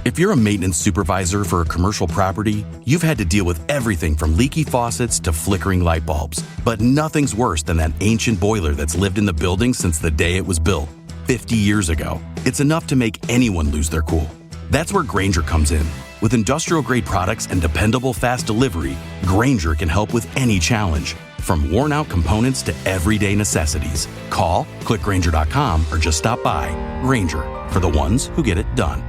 If you're a maintenance supervisor for a commercial property, you've had to deal with everything from leaky faucets to flickering light bulbs. But nothing's worse than that ancient boiler that's lived in the building since the day it was built, 50 years ago. It's enough to make anyone lose their cool. That's where Grainger comes in. With industrial-grade products and dependable fast delivery, Grainger can help with any challenge, from worn-out components to everyday necessities. Call, click Grainger.com, or just stop by. Grainger, for the ones who get it done.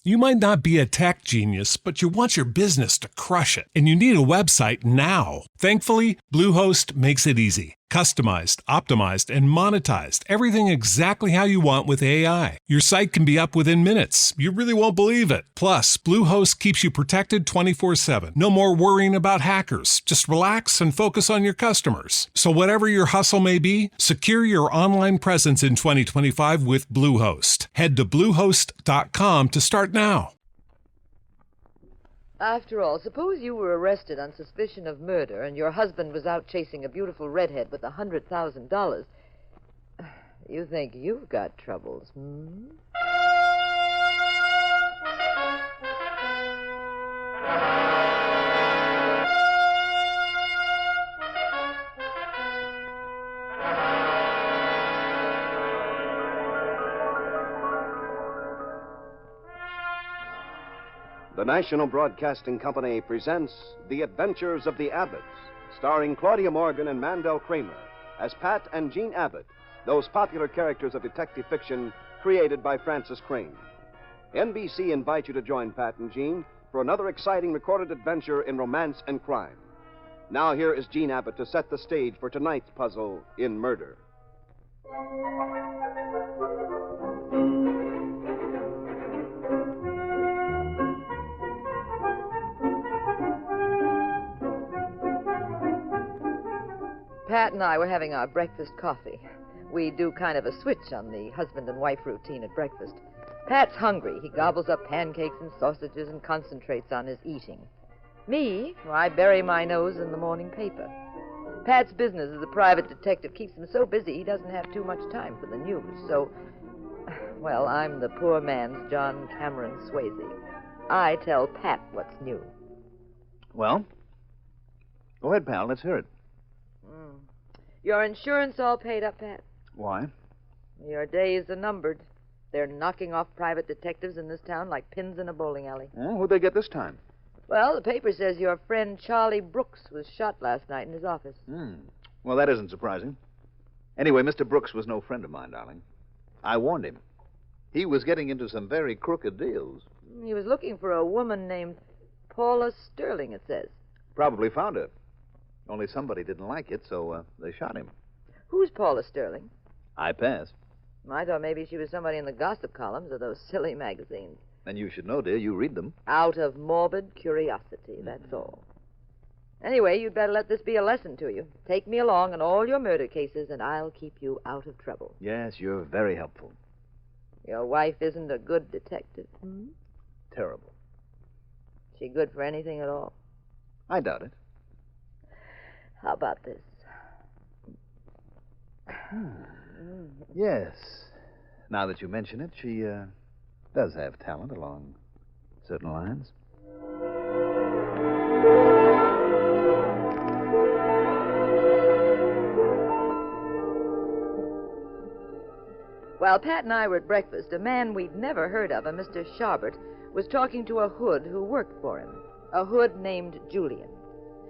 You might not be a tech genius, but you want your business to crush it, and you need a website now. Thankfully, Bluehost makes it easy. Customized, optimized, and monetized. Everything exactly how you want with AI. Your site can be up within minutes. You really won't believe it. Plus, Bluehost keeps you protected 24/7. No more worrying about hackers. Just relax and focus on your customers. So whatever your hustle may be, secure your online presence in 2025 with Bluehost. Head to Bluehost.com to start now. After all, suppose you were arrested on suspicion of murder and your husband was out chasing a beautiful redhead with $100,000. You think you've got troubles, hmm? The National Broadcasting Company presents The Adventures of the Abbotts, starring Claudia Morgan and Mandel Kramer as Pat and Jean Abbott, those popular characters of detective fiction created by Francis Crane. NBC invites you to join Pat and Jean for another exciting recorded adventure in romance and crime. Now here is Jean Abbott to set the stage for tonight's puzzle in murder. Pat and I were having our breakfast coffee. We do kind of a switch on the husband and wife routine at breakfast. Pat's hungry. He gobbles up pancakes and sausages and concentrates on his eating. Me, well, I bury my nose in the morning paper. Pat's business as a private detective keeps him so busy he doesn't have too much time for the news. So, well, I'm the poor man's John Cameron Swayze. I tell Pat what's new. Well, go ahead, pal. Let's hear it. Your insurance all paid up, Pat? Why? Your days are numbered. They're knocking off private detectives in this town like pins in a bowling alley. Oh, who'd they get this time? Well, the paper says your friend Charlie Brooks was shot last night in his office. Well, that isn't surprising. Anyway, Mr. Brooks was no friend of mine, darling. I warned him. He was getting into some very crooked deals. He was looking for a woman named Paula Sterling, it says. Probably found her. Only somebody didn't like it, so they shot him. Who's Paula Sterling? I passed. I thought maybe she was somebody in the gossip columns of those silly magazines. And you should know, dear, you read them. Out of morbid curiosity, that's all. Anyway, you'd better let this be a lesson to you. Take me along on all your murder cases, and I'll keep you out of trouble. Yes, you're very helpful. Your wife isn't a good detective. Terrible. She good for anything at all? I doubt it. How about this? Yes. Now that you mention it, she does have talent along certain lines. While Pat and I were at breakfast, a man we'd never heard of, a Mr. Sharbert, was talking to a hood who worked for him, a hood named Julian.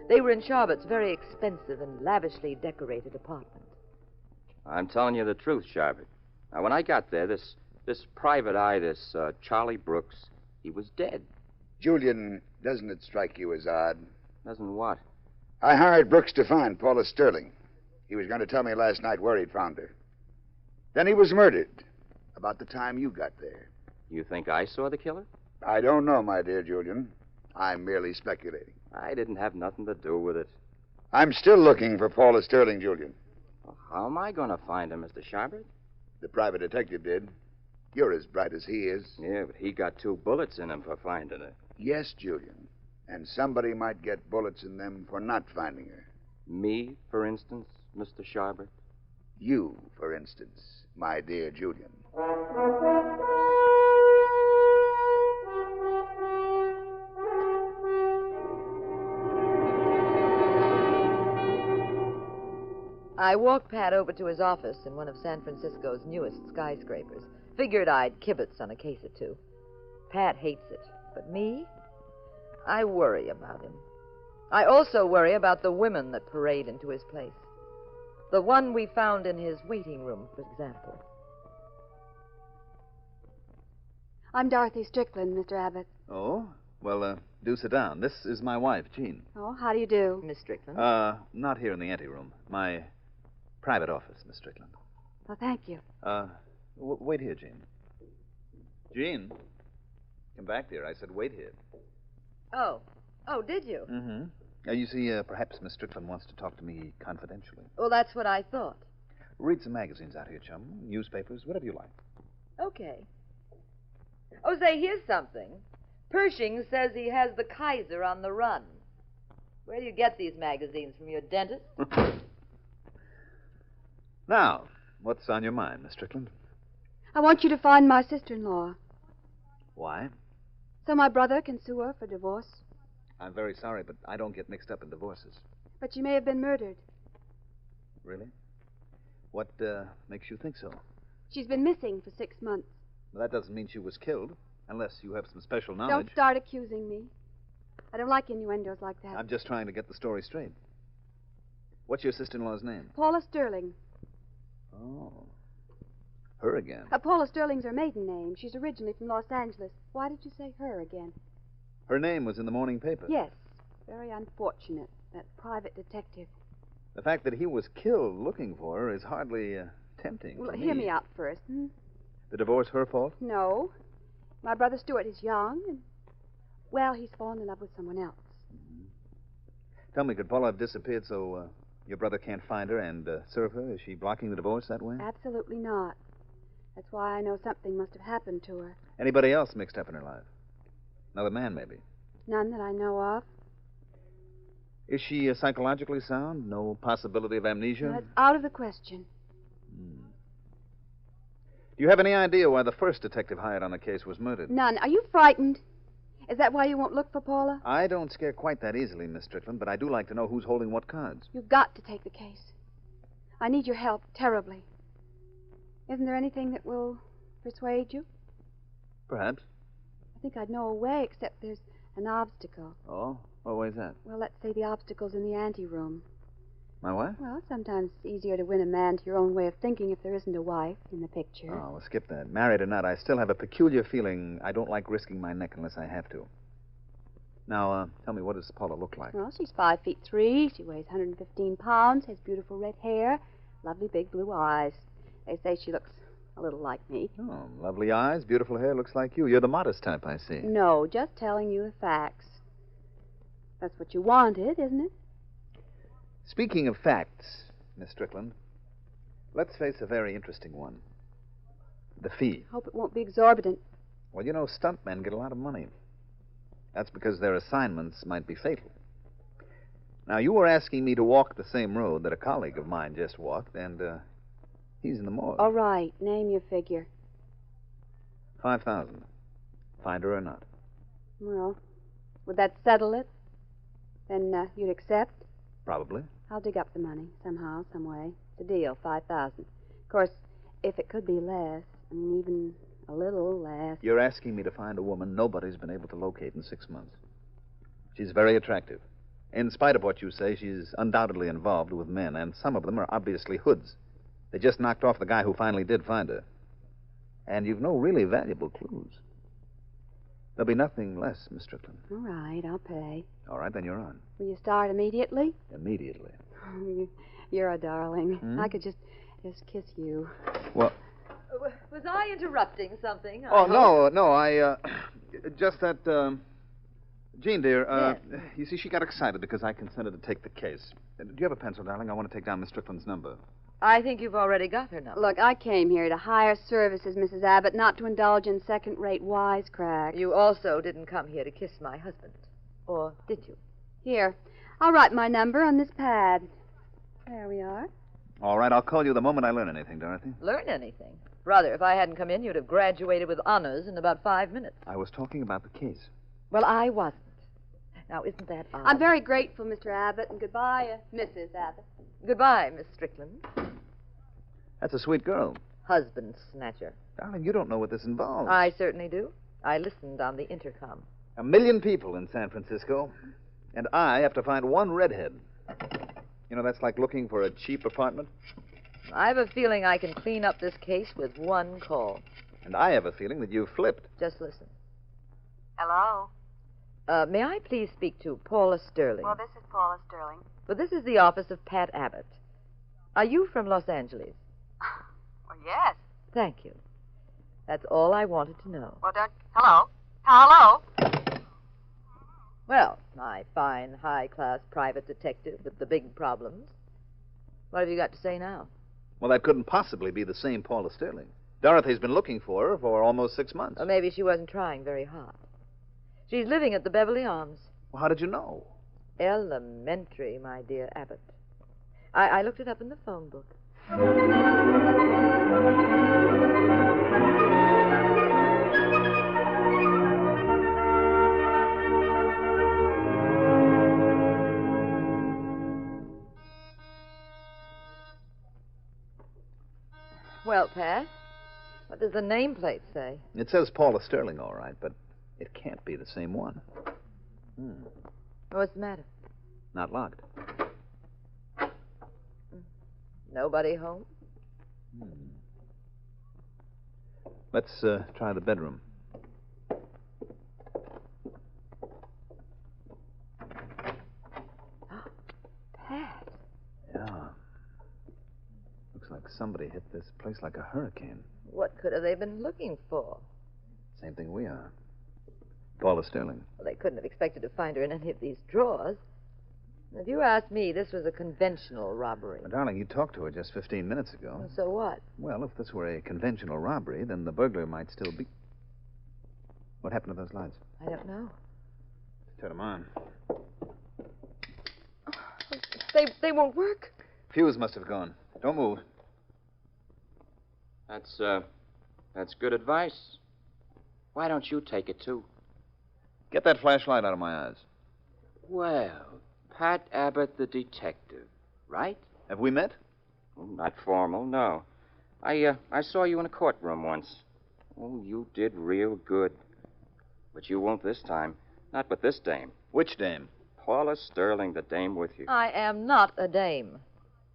They were in Sharbert's very expensive and lavishly decorated apartment. I'm telling you the truth, Sharbert. Now, when I got there, this private eye, this Charlie Brooks, he was dead. Julian, doesn't it strike you as odd? Doesn't what? I hired Brooks to find Paula Sterling. He was going to tell me last night where he'd found her. Then he was murdered about the time you got there. You think I saw the killer? I don't know, my dear Julian. I'm merely speculating. I didn't have nothing to do with it. I'm still looking for Paula Sterling, Julian. Well, how am I going to find her, Mr. Sharbert? The private detective did. You're as bright as he is. Yeah, but he got 2 bullets in him for finding her. Yes, Julian. And somebody might get bullets in them for not finding her. Me, for instance, Mr. Sharbert? You, for instance, my dear Julian. I walked Pat over to his office in one of San Francisco's newest skyscrapers. Figured I'd kibitz on a case or two. Pat hates it, but me? I worry about him. I also worry about the women that parade into his place. The one we found in his waiting room, for example. I'm Dorothy Strickland, Mr. Abbott. Oh? Well, do sit down. This is my wife, Jean. Oh, how do you do? Miss Strickland? Not here in the anteroom. My private office, Miss Strickland. Well, thank you. Wait here, Jean. Jean? Come back, dear. I said wait here. Oh, did you? Mm-hmm. You see, perhaps Miss Strickland wants to talk to me confidentially. Well, that's what I thought. Read some magazines out here, chum. Newspapers, whatever you like. Okay. Oh, say, here's something. Pershing says he has the Kaiser on the run. Where do you get these magazines? From your dentist? Now, what's on your mind, Miss Strickland? I want you to find my sister-in-law, Why? so my brother can sue her for divorce. I'm very sorry, but I don't get mixed up in divorces. But she may have been murdered. Really? What makes you think so? She's been missing for 6 months. Well, that doesn't mean she was killed, unless you have some special knowledge. Don't start accusing me. I don't like innuendos like that. I'm just trying to get the story straight. What's your sister-in-law's name? Paula Sterling. Oh. Her again. Paula Sterling's her maiden name. She's originally from Los Angeles. Why did you say her again? Her name was in the morning paper. Yes. Very unfortunate. That private detective. The fact that he was killed looking for her is hardly tempting. Well, to hear me out first. The divorce her fault? No. My brother Stuart is young, and, well, he's fallen in love with someone else. Mm-hmm. Tell me, could Paula have disappeared so your brother can't find her and serve her? Is she blocking the divorce that way? Absolutely not. That's why I know something must have happened to her. Anybody else mixed up in her life? Another man, maybe? None that I know of. Is she psychologically sound? No possibility of amnesia? That's out of the question. Do you have any idea why the first detective hired on the case was murdered? None. Are you frightened? Is that why you won't look for Paula? I don't scare quite that easily, Miss Strickland, but I do like to know who's holding what cards. You've got to take the case. I need your help terribly. Isn't there anything that will persuade you? Perhaps. I think I'd know a way, except there's an obstacle. Oh? What way is that? Well, let's say the obstacle's in the anteroom. My what? Well, sometimes it's easier to win a man to your own way of thinking if there isn't a wife in the picture. Oh, well, skip that. Married or not, I still have a peculiar feeling I don't like risking my neck unless I have to. Now, tell me, what does Paula look like? Well, she's 5'3". She weighs 115 pounds, has beautiful red hair, lovely big blue eyes. They say she looks a little like me. Oh, lovely eyes, beautiful hair, looks like you. You're the modest type, I see. No, just telling you the facts. That's what you wanted, isn't it? Speaking of facts, Miss Strickland, let's face a very interesting one. The fee. Hope it won't be exorbitant. Well, you know, stuntmen get a lot of money. That's because their assignments might be fatal. Now, you were asking me to walk the same road that a colleague of mine just walked, and he's in the morgue. All right, name your figure. 5,000. Find her or not. Well, would that settle it? Then you'd accept? Probably. I'll dig up the money somehow, some way. It's a deal, 5,000. Of course, if it could be less, I mean, even a little less. You're asking me to find a woman nobody's been able to locate in 6 months. She's very attractive. In spite of what you say, she's undoubtedly involved with men, and some of them are obviously hoods. They just knocked off the guy who finally did find her. And you've no really valuable clues. There'll be nothing less, Miss Strickland. All right, I'll pay. All right, then you're on. Will you start immediately? Immediately. Oh, you're a darling. Hmm? I could just kiss you. Well... Was I interrupting something? No, I, just that, Jean, dear, Yes. You see, she got excited because I consented to take the case. Do you have a pencil, darling? I want to take down Miss Strickland's number. I think you've already got her number. Look, I came here to hire services, Mrs. Abbott, not to indulge in second-rate wisecracks. You also didn't come here to kiss my husband. Or did you? Here, I'll write my number on this pad. There we are. All right, I'll call you the moment I learn anything, Dorothy. Learn anything? Brother, if I hadn't come in, you'd have graduated with honors in about 5 minutes. I was talking about the case. Well, I wasn't. Now, isn't that odd? I'm very grateful, Mr. Abbott, and goodbye, Mrs. Abbott. Goodbye, Miss Strickland. That's a sweet girl. Husband snatcher. Darling, you don't know what this involves. I certainly do. I listened on the intercom. 1 million people in San Francisco, and I have to find one redhead. You know, that's like looking for a cheap apartment. I have a feeling I can clean up this case with one call. And I have a feeling that you've flipped. Just listen. Hello? May I please speak to Paula Sterling? Well, this is Paula Sterling. Well, this is the office of Pat Abbott. Are you from Los Angeles? Well, yes. Thank you. That's all I wanted to know. Well, don't... Hello? Hello? Well, my fine, high-class private detective with the big problems. What have you got to say now? Well, that couldn't possibly be the same Paula Sterling. Dorothy's been looking for her for almost 6 months. Or maybe she wasn't trying very hard. She's living at the Beverly Arms. Well, how did you know? Elementary, my dear Abbott. I looked it up in the phone book. Well, Pat, what does the nameplate say? It says Paula Sterling, all right, but it can't be the same one. What's the matter? Not locked. Nobody home? Let's try the bedroom. Pat. Yeah. Looks like somebody hit this place like a hurricane. What could have they been looking for? Same thing we are. Paula Sterling. Well, they couldn't have expected to find her in any of these drawers. If you ask me, this was a conventional robbery. Well, darling, you talked to her just 15 minutes ago. Well, so what? Well, if this were a conventional robbery, then the burglar might still be... What happened to those lights? I don't know. Turn them on. They won't work. Fuse must have gone. Don't move. That's good advice. Why don't you take it, too? Get that flashlight out of my eyes. Well, Pat Abbott, the detective, right? Have we met? Oh, not formal, no. I saw you in a courtroom once. Oh, you did real good. But you won't this time. Not with this dame. Which dame? Paula Sterling, the dame with you. I am not a dame.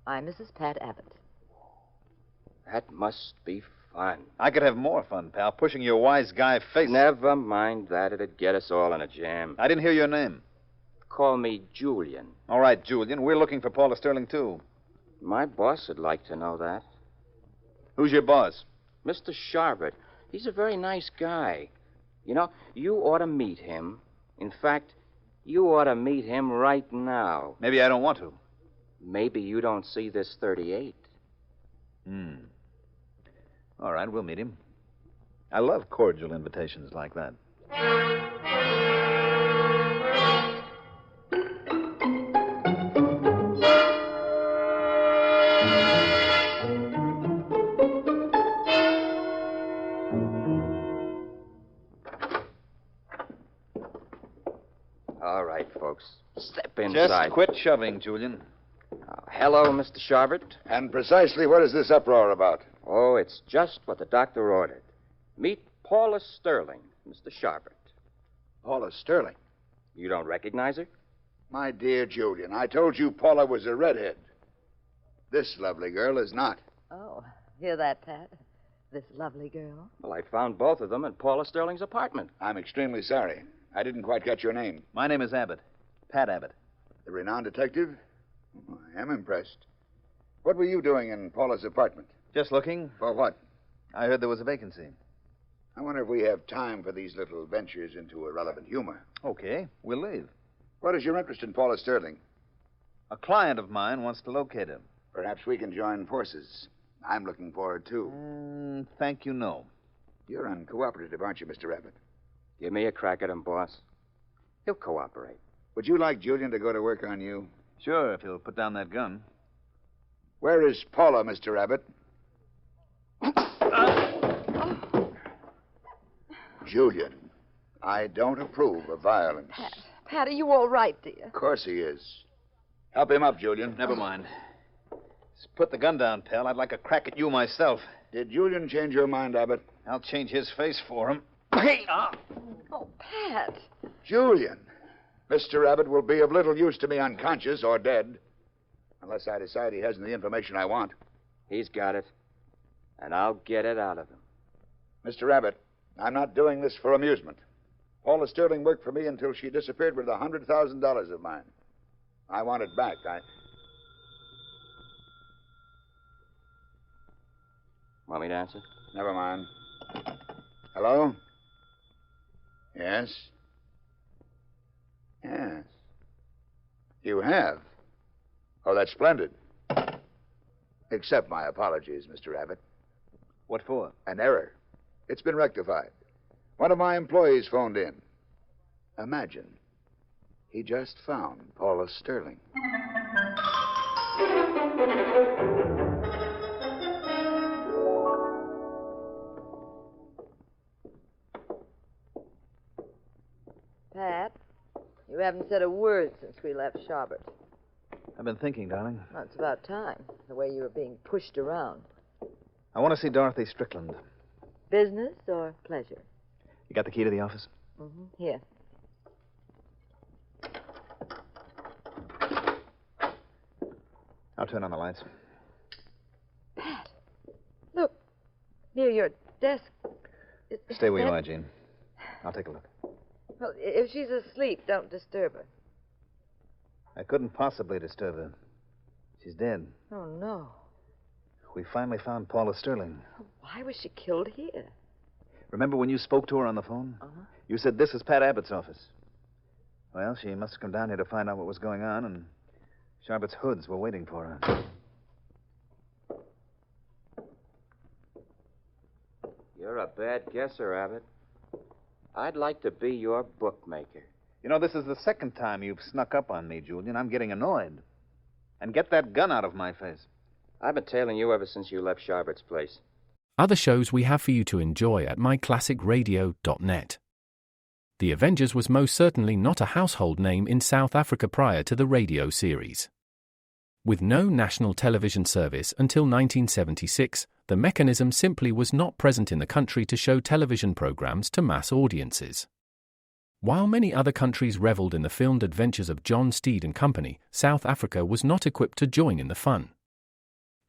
I'm Mrs. Pat Abbott. That must be fun. I could have more fun, pal, pushing your wise guy face. Never mind that. It'd get us all in a jam. I didn't hear your name. Call me Julian. All right, Julian. We're looking for Paula Sterling, too. My boss would like to know that. Who's your boss? Mr. Sharbutt. He's a very nice guy. You know, you ought to meet him. In fact, you ought to meet him right now. Maybe I don't want to. Maybe you don't see this 38. All right, we'll meet him. I love cordial invitations like that. All right, folks. Step inside. Just quit shoving, Julian. Hello, Mr. Sharbutt. And precisely what is this uproar about? Oh, it's just what the doctor ordered. Meet Paula Sterling, Mr. Sharbutt. Paula Sterling. You don't recognize her? My dear Julian, I told you Paula was a redhead. This lovely girl is not. Oh, hear that, Pat? This lovely girl. Well, I found both of them in Paula Sterling's apartment. I'm extremely sorry. I didn't quite get your name. My name is Abbott. Pat Abbott. The renowned detective? Oh, I am impressed. What were you doing in Paula's apartment? Just looking. For what? I heard there was a vacancy. I wonder if we have time for these little ventures into irrelevant humor. Okay, we'll leave. What is your interest in Paula Sterling? A client of mine wants to locate him. Perhaps we can join forces. I'm looking for her, too. Thank you, no. You're uncooperative, aren't you, Mr. Abbott? Give me a crack at him, boss. He'll cooperate. Would you like Julian to go to work on you? Sure, if he'll put down that gun. Where is Paula, Mr. Abbott? Julian, I don't approve of violence. Pat, are you all right, dear? Of course he is. Help him up, Julian. Never mind. Just put the gun down, pal. I'd like a crack at you myself. Did Julian change your mind, Abbott? I'll change his face for him. Oh, Pat. Julian. Mr. Abbott will be of little use to me unconscious or dead. Unless I decide he hasn't the information I want. He's got it. And I'll get it out of him. Mr. Abbott, I'm not doing this for amusement. Paula Sterling worked for me until she disappeared with $100,000 of mine. I want it back. Want me to answer? Never mind. Hello? Yes? Yes. You have? Oh, that's splendid. Accept my apologies, Mr. Abbott. What for? An error. It's been rectified. One of my employees phoned in. Imagine. He just found Paula Sterling. Pat, you haven't said a word since we left Sharbert. I've been thinking, darling. Well, it's about time, the way you were being pushed around. I want to see Dorothy Strickland. Business or pleasure? You got the key to the office? Mm-hmm. Here. I'll turn on the lights. Pat, look, near your desk. Stay where you are, Jean. I'll take a look. Well, if she's asleep, don't disturb her. I couldn't possibly disturb her. She's dead. Oh, no. We finally found Paula Sterling. Why was she killed here? Remember when you spoke to her on the phone? Uh-huh. You said, this is Pat Abbott's office. Well, she must have come down here to find out what was going on, and Sharpett's hoods were waiting for her. You're a bad guesser, Abbott. I'd like to be your bookmaker. You know, this is the second time you've snuck up on me, Julian. I'm getting annoyed. And get that gun out of my face. I've been tailing you ever since you left Sharbert's place. Other shows we have for you to enjoy at myclassicradio.net. The Avengers was most certainly not a household name in South Africa prior to the radio series. With no national television service until 1976, the mechanism simply was not present in the country to show television programs to mass audiences. While many other countries reveled in the filmed adventures of John Steed and Company, South Africa was not equipped to join in the fun.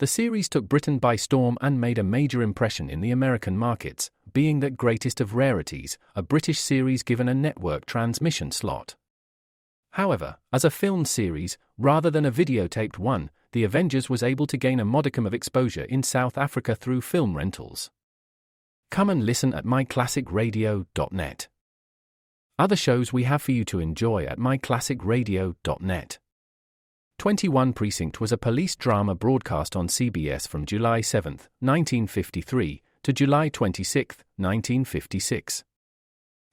The series took Britain by storm and made a major impression in the American markets, being the greatest of rarities, a British series given a network transmission slot. However, as a film series, rather than a videotaped one, The Avengers was able to gain a modicum of exposure in South Africa through film rentals. Come and listen at myclassicradio.net. Other shows we have for you to enjoy at myclassicradio.net. 21 Precinct was a police drama broadcast on CBS from July 7, 1953 to July 26, 1956.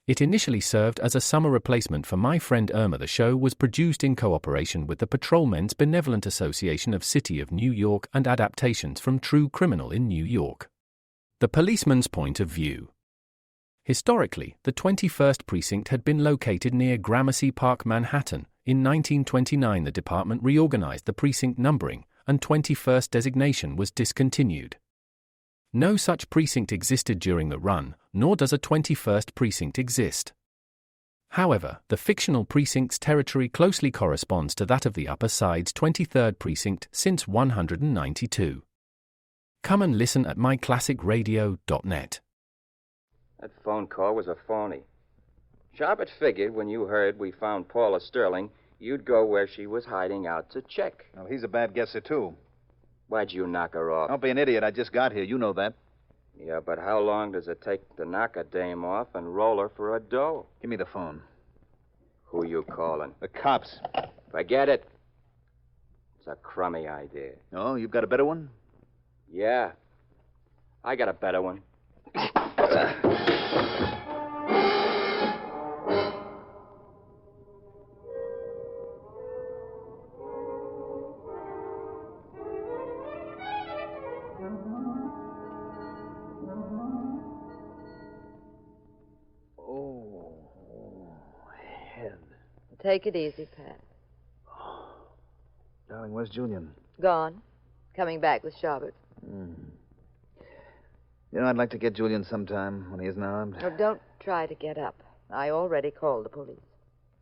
It initially served as a summer replacement for My Friend Irma. The show was produced in cooperation with the Patrolmen's Benevolent Association of City of New York and adaptations from True Criminal in New York. The Policeman's Point of View. Historically, the 21st Precinct had been located near Gramercy Park, Manhattan. In 1929, the department reorganized the precinct numbering, and 21st designation was discontinued. No such precinct existed during the run, nor does a 21st precinct exist. However, the fictional precinct's territory closely corresponds to that of the Upper Side's 23rd precinct since 192. Come and listen at myclassicradio.net. That phone call was a phony. Sharbert figured when you heard we found Paula Sterling, you'd go where she was hiding out to check. Well, he's a bad guesser, too. Why'd you knock her off? Don't be an idiot. I just got here. You know that. Yeah, but how long does it take to knock a dame off and roll her for a dough? Give me the phone. Who you calling? The cops. Forget it. It's a crummy idea. Oh, you've got a better one? Yeah. I got a better one. Take it easy, Pat. Darling, where's Julian? Gone. Coming back with Shabbat. You know, I'd like to get Julian sometime when he isn't armed. Oh, don't try to get up. I already called the police.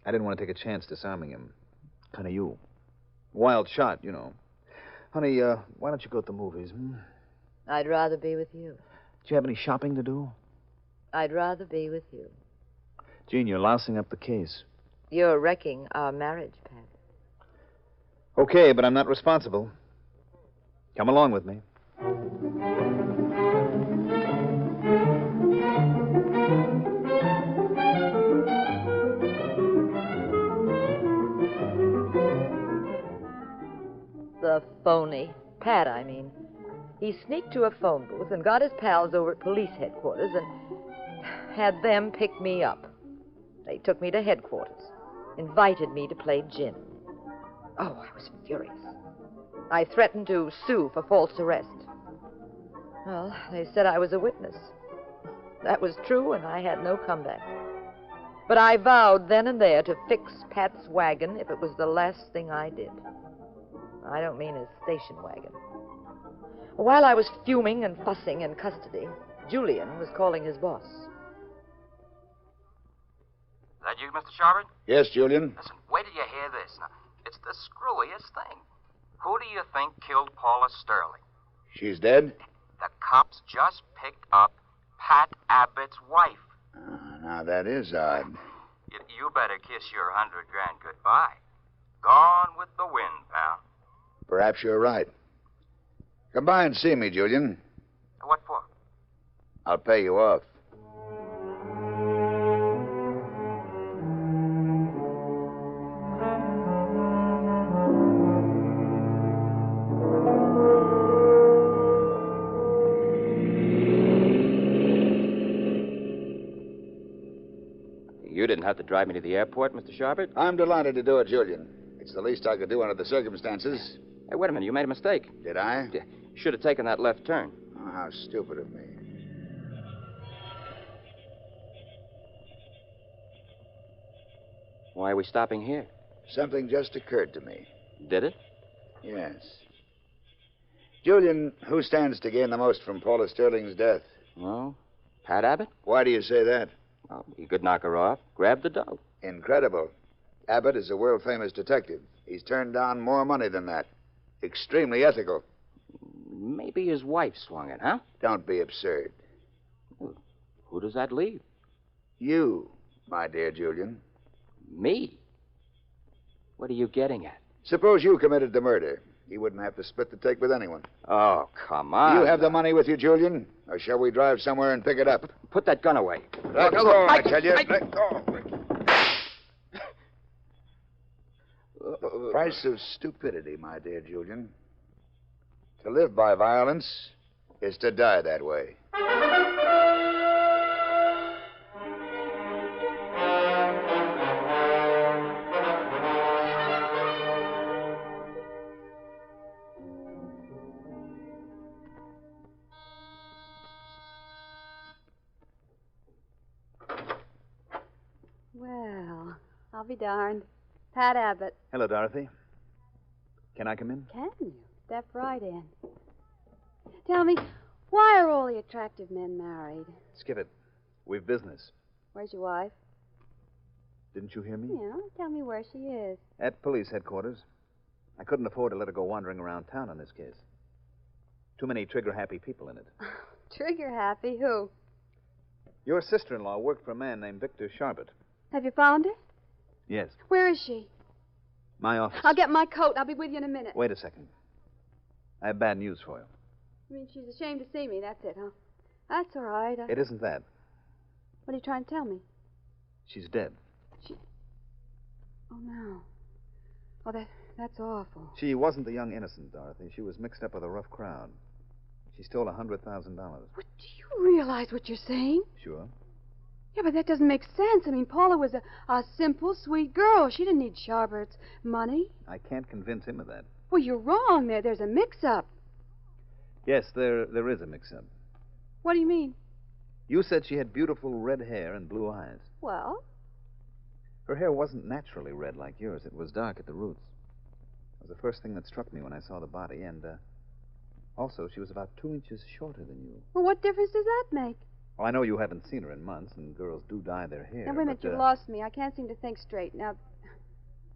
I didn't want to take a chance disarming him. Kind of you. Wild shot, you know. Honey, why don't you go to the movies, I'd rather be with you. Do you have any shopping to do? I'd rather be with you. Gene, you're lousing up the case. You're wrecking our marriage, Pat. Okay, but I'm not responsible. Come along with me. The phony. Pat, I mean. He sneaked to a phone booth and got his pals over at police headquarters and had them pick me up. They took me to headquarters, invited me to play gin. Oh, I was furious. I threatened to sue for false arrest. Well, they said I was a witness. That was true, and I had no comeback. But I vowed then and there to fix Pat's wagon if it was the last thing I did. I don't mean his station wagon. While I was fuming and fussing in custody, Julian was calling his boss. Is that you, Mr. Sharp? Yes, Julian. Listen, wait till you hear this. Now, it's the screwiest thing. Who do you think killed Paula Sterling? She's dead? The cops just picked up Pat Abbott's wife. Now, that is odd. You better kiss your $100,000 goodbye. Gone with the wind, pal. Perhaps you're right. Come by and see me, Julian. What for? I'll pay you off. You didn't have to drive me to the airport, Mr. Sharp. I'm delighted to do it, Julian. It's the least I could do under the circumstances. Hey, wait a minute. You made a mistake. Did I? You should have taken that left turn. Oh, how stupid of me. Why are we stopping here? Something just occurred to me. Did it? Yes. Julian, who stands to gain the most from Paula Sterling's death? Well, Pat Abbott? Why do you say that? Well, he could knock her off, grab the dough. Incredible. Abbott is a world-famous detective. He's turned down more money than that. Extremely ethical. Maybe his wife swung it, huh? Don't be absurd. Who does that leave? You, my dear Julian. Me? What are you getting at? Suppose you committed the murder. You wouldn't have to split the take with anyone. Oh, come on. Do you have the money with you, Julian? Or shall we drive somewhere and pick it up? Put that gun away. Let go, I tell you. Let go. The price of stupidity, my dear Julian. To live by violence is to die that way. Well, I'll be darned. Pat Abbott. Hello, Dorothy. Can I come in? Can you? Step right in. Tell me, why are all the attractive men married? Skip it. We've business. Where's your wife? Didn't you hear me? Yeah, tell me where she is. At police headquarters. I couldn't afford to let her go wandering around town on this case. Too many trigger-happy people in it. Trigger happy? Who? Your sister-in-law worked for a man named Victor Sharbert. Have you found her? Yes. Where is she? My office. I'll get my coat. I'll be with you in a minute. Wait a second. I have bad news for you. You mean she's ashamed to see me, that's it, huh? That's all right. It isn't that. What are you trying to tell me? She's dead. Oh, no. Oh, that's awful. She wasn't the young innocent, Dorothy. She was mixed up with a rough crowd. She stole $100,000. What, do you realize what you're saying? Sure. Yeah, but that doesn't make sense. I mean, Paula was a simple, sweet girl. She didn't need Sharbert's money. I can't convince him of that. Well, you're wrong there. There's a mix-up. Yes, there is a mix-up. What do you mean? You said she had beautiful red hair and blue eyes. Well? Her hair wasn't naturally red like yours. It was dark at the roots. It was the first thing that struck me when I saw the body, and also she was about 2 inches shorter than you. Well, what difference does that make? Well, I know you haven't seen her in months, and girls do dye their hair. Now, wait a minute, but, you've lost me. I can't seem to think straight. Now,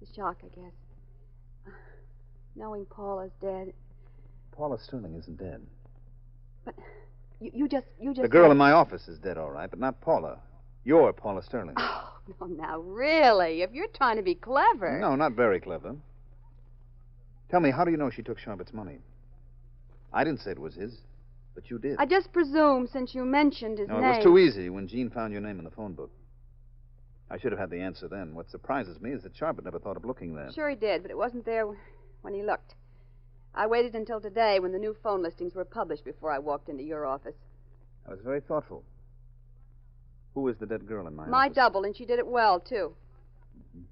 the shock, I guess. Knowing Paula's dead. Paula Sterling isn't dead. But you just... The girl in my office is dead, all right, but not Paula. You're Paula Sterling. Oh, no, now, really? If you're trying to be clever... No, not very clever. Tell me, how do you know she took Sharpett's money? I didn't say it was his, but you did. I just presumed, since you mentioned his No, name... it was too easy when Jean found your name in the phone book. I should have had the answer then. What surprises me is that Sharpett never thought of looking there. Sure he did, but it wasn't there when he looked. I waited until today when the new phone listings were published before I walked into your office. I was very thoughtful. Who is the dead girl in my My office? double, and she did it well, too. Mm-hmm.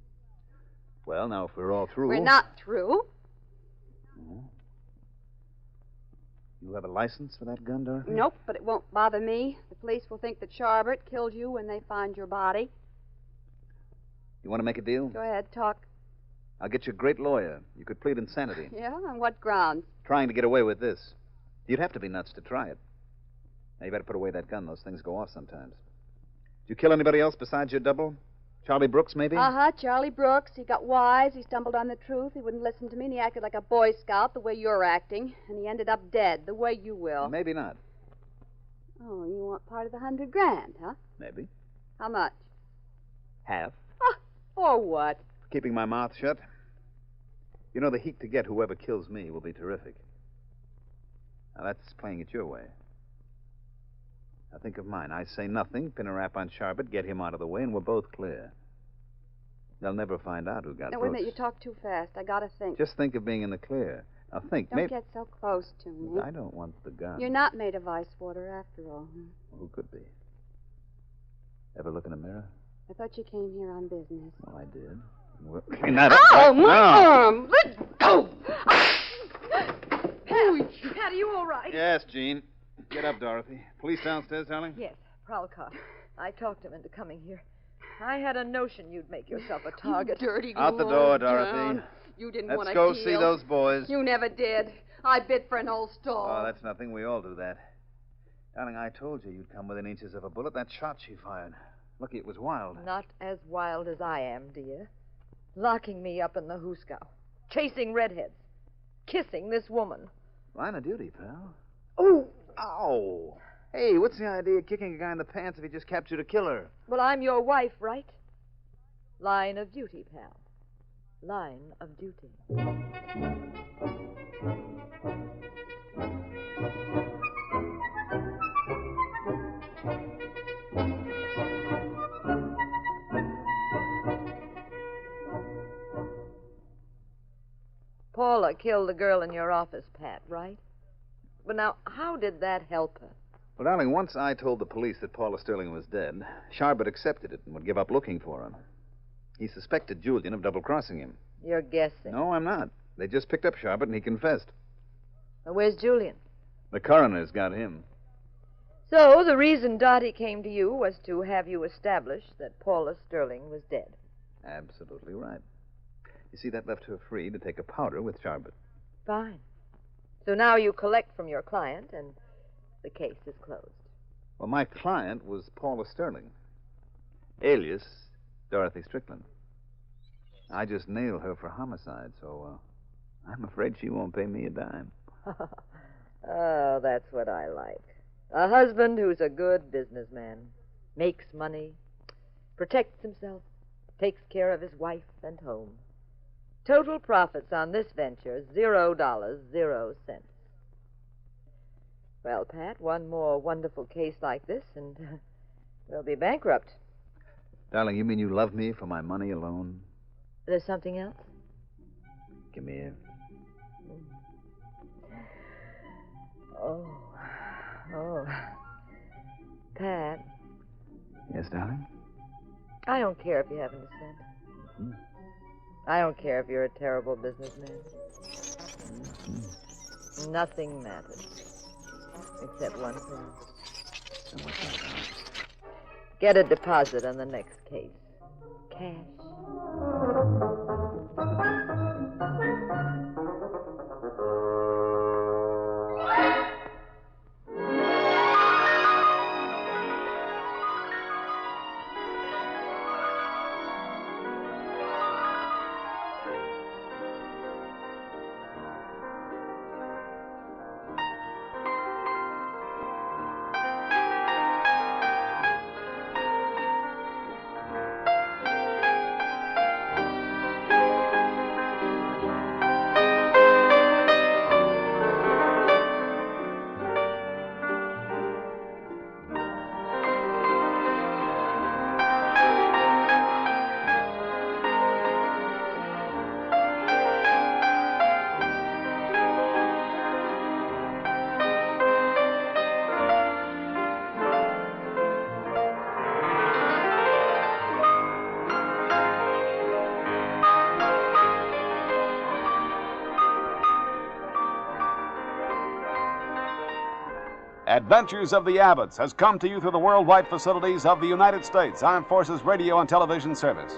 Well, now, if we're all through... We're not through. Oh. You have a license for that gun, Dorothy? Nope, but it won't bother me. The police will think that Sharpett killed you when they find your body. You want to make a deal? Go ahead, talk. I'll get you a great lawyer. You could plead insanity. Yeah? On what grounds? Trying to get away with this. You'd have to be nuts to try it. Now, you better put away that gun. Those things go off sometimes. Did you kill anybody else besides your double? Charlie Brooks, maybe? Uh-huh, Charlie Brooks. He got wise. He stumbled on the truth. He wouldn't listen to me, and he acted like a Boy Scout the way you're acting. And he ended up dead the way you will. Maybe not. Oh, you want part of the $100,000, huh? Maybe. How much? Half. For what? Keeping my mouth shut. You know, the heat to get whoever kills me will be terrific. Now, that's playing it your way. Now, think of mine. I say nothing, pin a rap on Sharpett, get him out of the way, and we're both clear. They'll never find out who got Now, Brooks. wait a minute. You talk too fast. I gotta think. Just think of being in the clear. Now, think. Don't get so close to me. I don't want the gun. You're not made of ice water, after all. Well, who could be? Ever look in a mirror? I thought you came here on business. Well, I did. Well, clean that up. Oh, my now. arm! Let go! Pat, are you all right? Yes, Jean. Get up, Dorothy. Police downstairs, darling? Yes, prowl car. I talked him into coming here. I had a notion you'd make yourself a target. You dirty Out the low door, Dorothy. down. You didn't want Let's to go deal. see those boys. You never did. I bid for an old stall. Oh, that's nothing. We all do that. Darling, I told you you'd come within inches of a bullet. That shot she fired. Lucky it was wild. Not as wild as I am, dear. Locking me up in the hoosegow. Chasing redheads. Kissing this woman. Line of duty, pal. Oh! Ow! Hey, what's the idea of kicking a guy in the pants if he just captured a killer? Well, I'm your wife, right? Line of duty, pal. Line of duty. Paula killed the girl in your office, Pat, right? But now, how did that help her? Well, darling, once I told the police that Paula Sterling was dead, Sharpett accepted it and would give up looking for her. He suspected Julian of double-crossing him. You're guessing. No, I'm not. They just picked up Sharpett and he confessed. Well, where's Julian? The coroner's got him. So, the reason Dottie came to you was to have you establish that Paula Sterling was dead. Absolutely right. You see, that left her free to take a powder with Sharpett. Fine. So now you collect from your client, and the case is closed. Well, my client was Paula Sterling, alias Dorothy Strickland. I just nailed her for homicide, so I'm afraid she won't pay me a dime. Oh, that's what I like. A husband who's a good businessman, makes money, protects himself, takes care of his wife and home. Total profits on this venture, $0, 0 cents. Well, Pat, one more wonderful case like this, and we'll be bankrupt. Darling, you mean you love me for my money alone? There's something else? Come here. Oh. Pat. Yes, darling? I don't care if you haven't a cent. Mm-hmm. I don't care if you're a terrible businessman. Mm-hmm. Nothing matters. Except one thing. And what's that, darling? Get a deposit on the next case. cash. Adventures of the Abbotts has come to you through the worldwide facilities of the United States Armed Forces Radio and Television Service.